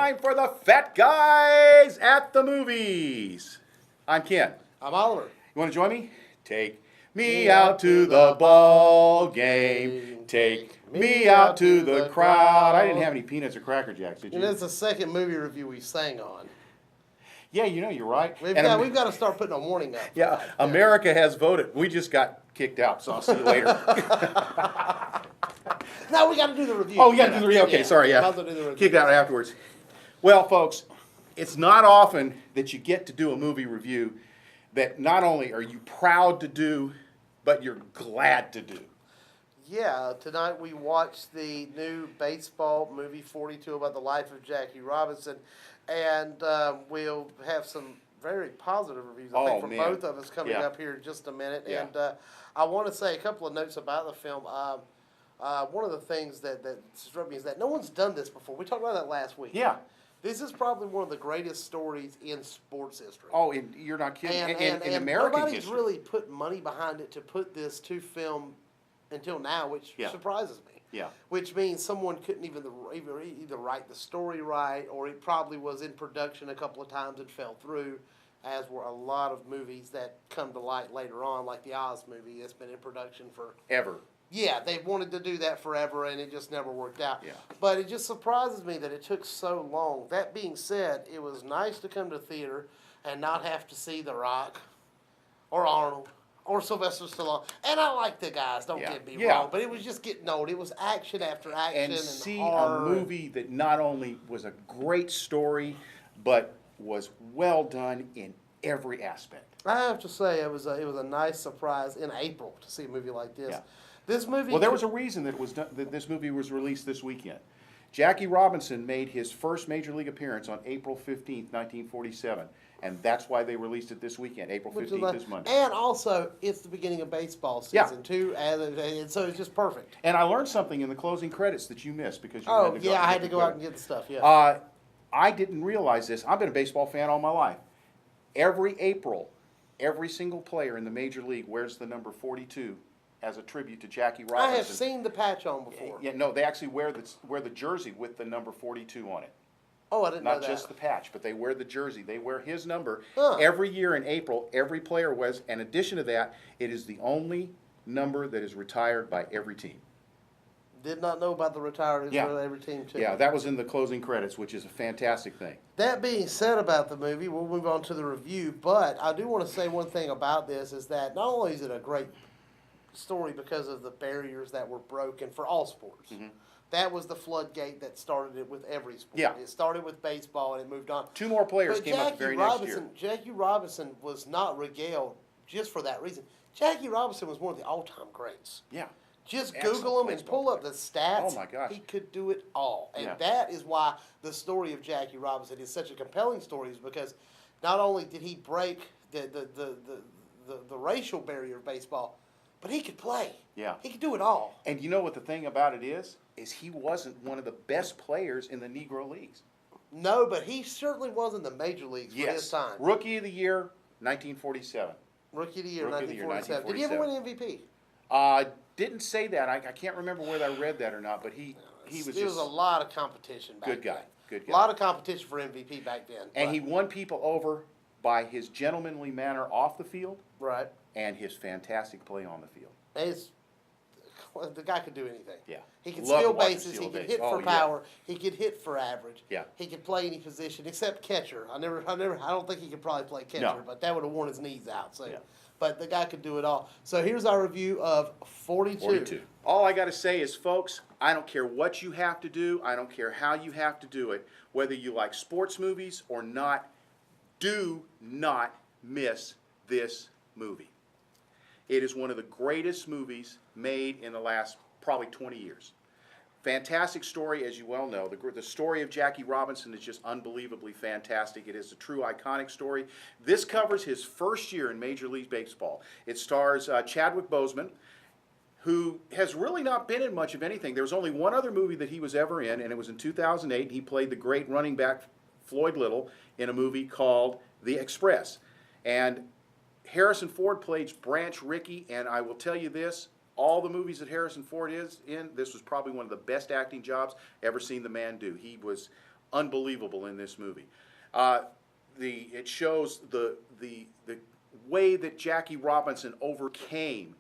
time for the Phat Guys at the movies. I'm Ken. I'm Oliver. You want to join me? Take me out to the ball game. Take me out to the crowd. I didn't have any peanuts or Cracker Jacks, did you? And it's the second movie review we sang on. Yeah, you know, you're right. We've got to start putting a warning up. Yeah, America has voted. We just got kicked out, so I'll see you later. No, we got to do the review. Oh, we got to do the review. Okay, sorry, yeah. About to do the review. Kicked out afterwards. Well, folks, it's not often that you get to do a movie review that not only are you proud to do, but you're glad to do. Yeah, tonight we watched the new baseball movie 42 about the life of Jackie Robinson, and we'll have some very positive reviews, I think, from both of us coming up here in just a minute. Yeah. And I want to say a couple of notes about the film. One of the things that struck me is that no one's done this before. We talked about that last week. Yeah. This is probably one of the greatest stories in sports history. Oh, and you're not kidding. In American nobody's history. really put money behind it to put this to film until now, which surprises me. Yeah. Which means someone couldn't either write the story right, or it probably was in production a couple of times and fell through, as were a lot of movies that come to light later on, like the Oz movie that's been in production for Ever. Yeah, they wanted to do that forever, and it just never worked out. Yeah. But it just surprises me that it took so long. That being said, it was nice to come to theater and not have to see The Rock or Arnold or Sylvester Stallone. And I like the guys, don't get me wrong, but it was just getting old. It was action after action and see horror. A movie that not only was a great story, but was well done in every aspect. I have to say, it was a nice surprise in April to see a movie like this. Yeah. This movie. Well, there was a reason that it was done, that this movie was released this weekend. Jackie Robinson made his first major league appearance on April 15th, 1947, and that's why they released it this weekend. April 15th is Monday. And also, it's the beginning of baseball season too, and so it's just perfect. And I learned something in the closing credits that you missed because you had to go. I had to go out and get the stuff. Yeah. I didn't realize this. I've been a baseball fan all my life. Every April, every single player in the major league wears the number 42 as a tribute to Jackie Robinson. I have seen the patch on before. Yeah, no, they actually wear the jersey with the number 42 on it. Oh, I didn't know that. Not just the patch, but they wear the jersey. They wear his number Huh. every year in April. Every player wears. In addition to that, it is the only number that is retired by every team. Did not know about the retired Yeah. every team too. Yeah, that was in the closing credits, which is a fantastic thing. That being said about the movie, we'll move on to the review. But I do want to say one thing about this is that not only is it a great story because of the barriers that were broken for all sports. Mm-hmm. That was the floodgate that started it with every sport. Yeah. It started with baseball and it moved on. Two more players But came up the very next year. Jackie Robinson was not regaled just for that reason. Jackie Robinson was one of the all-time greats. Yeah. Just Excellent Google him and baseball pull up the stats. Oh, my gosh. He could do it all. And Yeah. that is why the story of Jackie Robinson is such a compelling story, is because not only did he break the racial barrier of baseball, but he could play. Yeah. He could do it all. And you know what the thing about it is he wasn't one of the best players in the Negro Leagues. No, but he certainly was in the major leagues for his time. Rookie of the Year, 1947. Rookie of the Year, Rookie of the year, 1947. Did he ever win MVP? Didn't say that. I can't remember whether I read that or not, but he was There was a lot of competition back good guy. then. Good guy. A lot of competition for MVP back then. And he won people over by his gentlemanly manner off the field Right. and his fantastic play on the field. The guy could do anything. Yeah. He could Love to steal watch him bases. steal He could base. hit Oh, for yeah. power. He could hit for average. Yeah. He could play any position except catcher. I don't think he could probably play catcher, No. but that would have worn his knees out. So, Yeah. but the guy could do it all. So here's our review of 42. All I got to say is, folks, I don't care what you have to do. I don't care how you have to do it. Whether you like sports movies or not, do not miss this movie. It is one of the greatest movies made in the last probably 20 years. Fantastic story, as you well know. The story of Jackie Robinson is just unbelievably fantastic. It is a true iconic story. This covers his first year in Major League Baseball. It stars Chadwick Boseman, who has really not been in much of anything. There was only one other movie that he was ever in, and it was in 2008. He played the great running back Floyd Little in a movie called The Express. And Harrison Ford plays Branch Rickey, and I will tell you this, all the movies that Harrison Ford is in, this was probably one of the best acting jobs ever seen the man do. He was unbelievable in this movie. It shows the way that Jackie Robinson overcame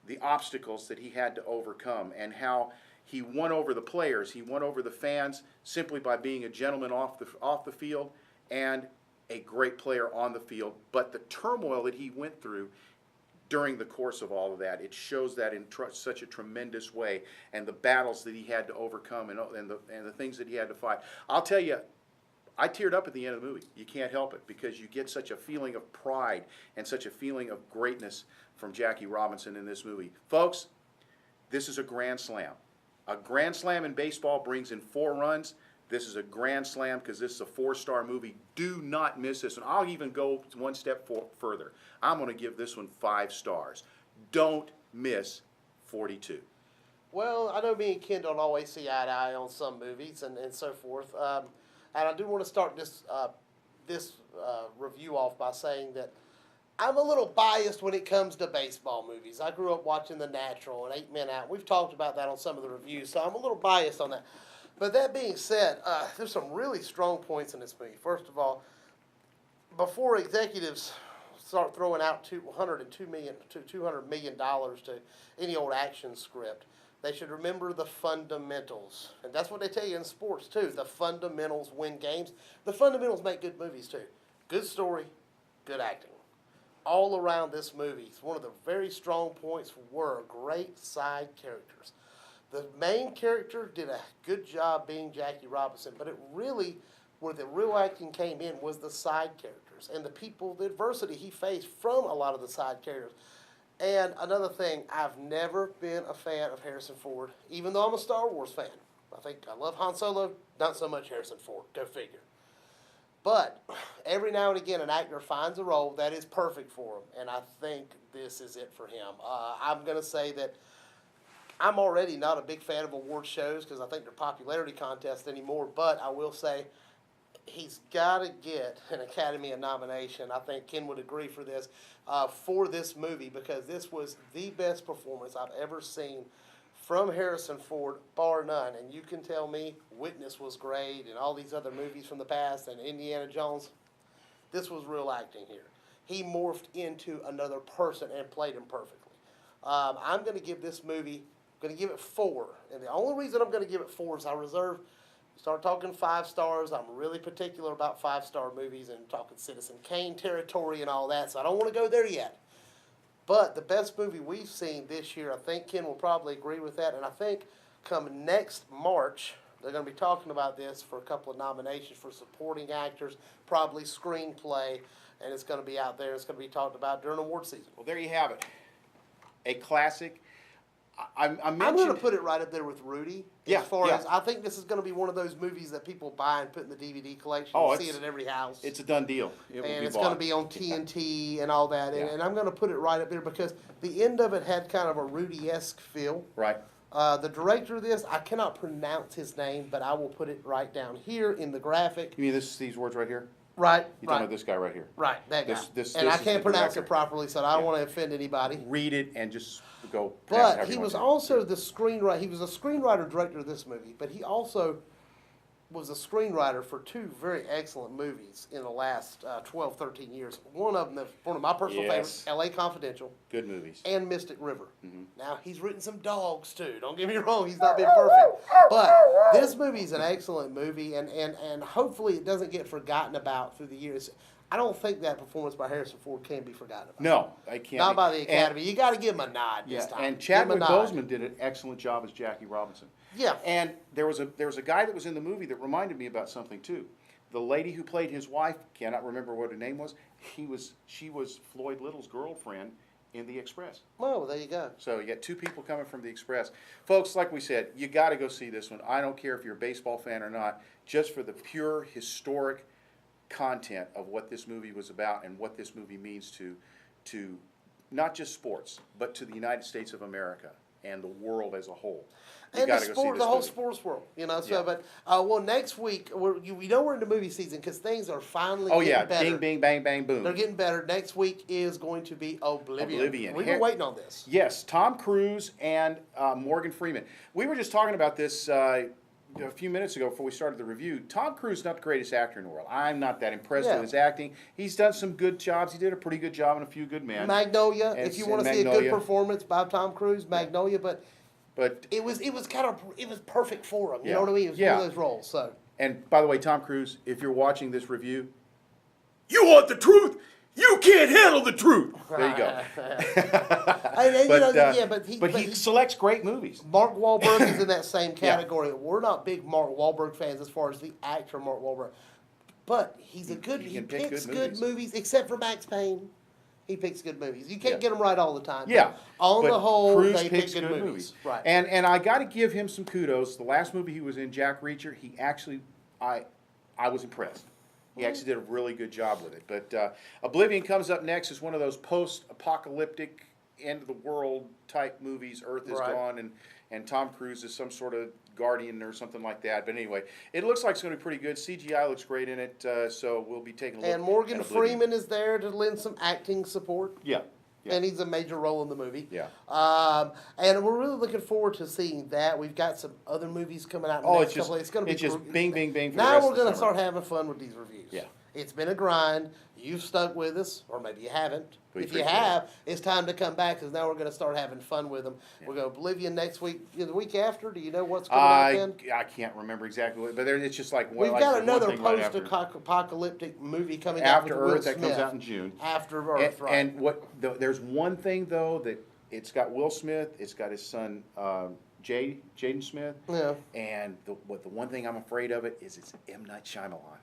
the obstacles that he had to overcome, and how he won over the players, he won over the fans simply by being a gentleman off the field and a great player on the field. But the turmoil that he went through during the course of all of that, it shows that in such a tremendous way, and the battles that he had to overcome, and the things that he had to fight. I'll tell you, I teared up at the end of the movie. You can't help it, because you get such a feeling of pride and such a feeling of greatness from Jackie Robinson in this movie. Folks, this is a grand slam. A grand slam in baseball brings in 4 runs. This is a grand slam because this is a 4-star movie. Do not miss this one. I'll even go one step further. I'm going to give this one 5 stars. Don't miss 42. Well, I know me and Ken don't always see eye to eye on some movies and so forth. And I do want to start this review off by saying that I'm a little biased when it comes to baseball movies. I grew up watching The Natural and 8 Men Out. We've talked about that on some of the reviews, so I'm a little biased on that. But that being said, there's some really strong points in this movie. First of all, before executives start throwing out $200 million to any old action script, they should remember the fundamentals. And that's what they tell you in sports, too. The fundamentals win games. The fundamentals make good movies, too. Good story, good acting. All around this movie, one of the very strong points were great side characters. The main character did a good job being Jackie Robinson, but it really, where the real acting came in, was the side characters and the people, the adversity he faced from a lot of the side characters. And another thing, I've never been a fan of Harrison Ford, even though I'm a Star Wars fan. I love Han Solo, not so much Harrison Ford, go figure. But every now and again, an actor finds a role that is perfect for him, and I think this is it for him. I'm going to say that I'm already not a big fan of award shows because I think they're popularity contests anymore, but I will say he's got to get an Academy nomination. I think Ken would agree for this movie, because this was the best performance I've ever seen from Harrison Ford, bar none. And you can tell me Witness was great and all these other movies from the past and Indiana Jones. This was real acting here. He morphed into another person and played him perfectly. I'm going to give this movie, I'm going to give it 4. And the only reason I'm going to give it 4 is I reserve, start talking 5 stars. I'm really particular about 5-star movies and talking Citizen Kane territory and all that, so I don't want to go there yet. But the best movie we've seen this year, I think Ken will probably agree with that, and I think come next March, they're going to be talking about this for a couple of nominations for supporting actors, probably screenplay, and it's going to be out there. It's going to be talked about during award season. Well, there you have it. A classic. I'm going to put it right up there with Rudy. Yeah, as far yeah. as I think this is going to be one of those movies that people buy and put in the DVD collection. Oh, see it at every house. It's a done deal. And it's going to be on TNT and all that. Yeah. And I'm going to put it right up there because the end of it had kind of a Rudy-esque feel. Right. The director of this, I cannot pronounce his name, but I will put it right down here in the graphic. You mean these words right here? Right. You're talking about this guy right here. Right, that guy. This and I is can't the pronounce director. it properly, so I don't want to offend anybody. Read it and just go. pronounce it But however he you was want also the screenwriter. He was a screenwriter director of this movie, but he also was a screenwriter for 2 very excellent movies in the last 12, 13 years. One of them, one of my personal favorites, L.A. Confidential. Good movies. And Mystic River. Mm-hmm. Now, he's written some dogs, too. Don't get me wrong. He's not been perfect. But this movie is an excellent movie, and hopefully it doesn't get forgotten about through the years. I don't think that performance by Harrison Ford can be forgotten about. No, I can't. Not by the Academy. You got to give him a nod this time. And Give him a Chadwick nod. Boseman did an excellent job as Jackie Robinson. Yeah. And there was a guy that was in the movie that reminded me about something too. The lady who played his wife, cannot remember what her name was. She was Floyd Little's girlfriend in The Express. Oh, there you go. So you got 2 people coming from The Express. Folks, like we said, you got to go see this one. I don't care if you're a baseball fan or not, just for the pure historic content of what this movie was about and what this movie means to not just sports, but to the United States of America and the world as a whole. And the whole sports world, you know. So, Yeah. but next week we know we're into movie season because things are finally getting better. Ding, bing, bang, bang, boom. They're getting better. Next week is going to be Oblivion. We've been waiting on this. Yes, Tom Cruise and Morgan Freeman. We were just talking about this a few minutes ago before we started the review, Tom Cruise is not the greatest actor in the world. I'm not that impressed Yeah. with his acting. He's done some good jobs. He did a pretty good job in A Few Good Men. Magnolia, And if you want to see a good Magnolia. performance by Tom Cruise, Magnolia, but But it was perfect for him. You Yeah. know what I mean? It was Yeah. one of those roles. So and by the way, Tom Cruise, if you're watching this review, you want the truth? You can't handle the truth. There you go. But he selects great movies. Mark Wahlberg is in that same category. We're not big Mark Wahlberg fans as far as the actor Mark Wahlberg, but he can pick picks good good movies, except for Max Payne. He picks good movies. You can't Yeah. get them right all the time. Yeah, but on but the whole, Cruise they pick picks good movies. Right. And I got to give him some kudos. The last movie he was in, Jack Reacher, he actually I was impressed. He actually did a really good job with it. But Oblivion comes up next as one of those post-apocalyptic, end-of-the-world type movies. Earth is gone, and Tom Cruise is some sort of guardian or something like that. But anyway, it looks like it's going to be pretty good. CGI looks great in it, so we'll be taking a look. And Morgan at Oblivion. Freeman is there to lend some acting support. Yeah. Yeah. And he's a major role in the movie. Yeah. And we're really looking forward to seeing that. We've got some other movies coming out in the Oh, next couple of days. It's going to be it's just bing, bing, bing for the now rest we're of the going to summer. start having fun with these reviews. Yeah. It's been a grind. You've stuck with us, or maybe you haven't. We If you appreciate have, it's time to come back because now we're going to start having fun with them. Yeah. We're going to Oblivion next week. The week after, do you know what's coming out then? I can't remember exactly, but it's just like one. We've like got one another thing right after. post-apocalyptic movie coming After out with Will Earth that Smith. comes out in June. After Earth, right. And there's one thing though that it's got Will Smith, it's got his son Jaden Smith, Yeah. and the one thing I'm afraid of it is it's M. Night Shyamalan.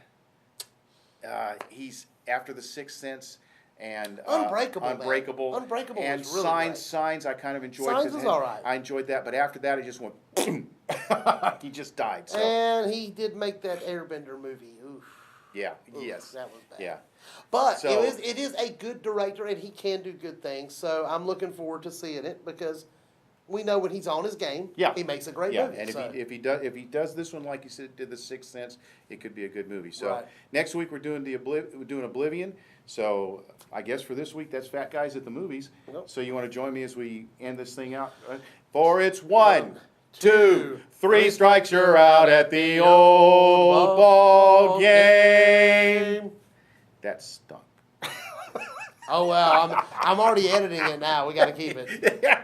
He's after The Sixth Sense and Unbreakable, man. Unbreakable, Unbreakable and was really great. Signs. I kind of enjoyed. Signs 'cause was all right. I enjoyed that, but after that, it just went. He just died. So And he did make that Airbender movie. Oof. yeah, Oof, yes, that was bad. yeah. But So- it is a good director, and he can do good things. So I'm looking forward to seeing it because we know when he's on his game, Yeah. he makes a great Yeah, movie. and so. if he does this one like you said did The Sixth Sense, it could be a good movie. So Right. next week we're doing Oblivion. So I guess for this week that's Phat Guys at the Movies. Yep. So you want to join me as we end this thing out? For it's 1, 2, 3 strikes, you're out at the old ball game. That stunk. Oh well, I'm already editing it now. We got to keep it. Yeah.